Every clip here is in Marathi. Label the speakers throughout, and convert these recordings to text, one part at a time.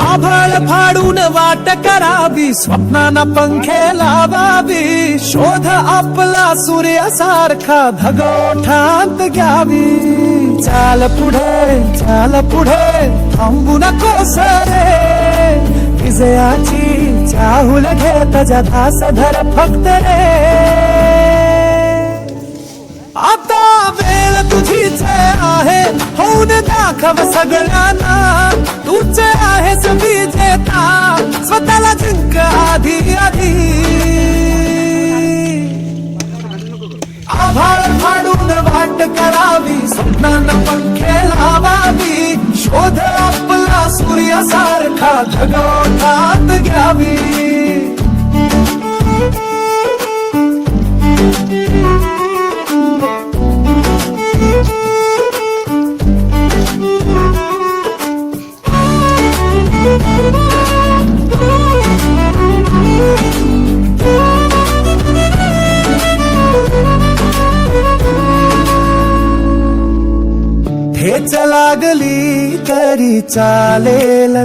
Speaker 1: आभाळ फाडून वाट करावी, स्वप्नांना पंखे लावावी, शोध आपला सूर्यासारखा धगोठांत घ्यावी. चाल पुढे थांबू नकोस रे, विजयाची चाहूल घेत जा ध्यास धर फक्त रे. आता वेळ तुझीच आहे, होऊन दाखव सगळ्यांना, तूच आहेस विजेता, स्वतःला जिंक आधी. आभाळ फाडून वाट करावी, स्वप्नांना पंखे लावावी, शोध आपला सूर्यासारखा धगोठात घ्यावी. ठेच लागली तरी चालेल,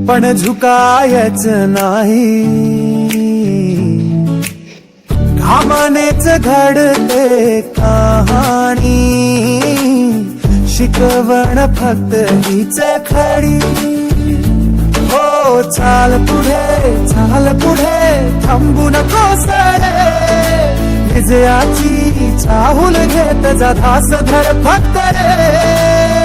Speaker 1: पण झुकायच नाही. घामानेच घडते कहाणी, शिकवण फक्त हीच खरी. हो चाल पुढे थांबू नकोस रे, विजयाची चाहूल घेत जा ध्यास धर फक्त रे.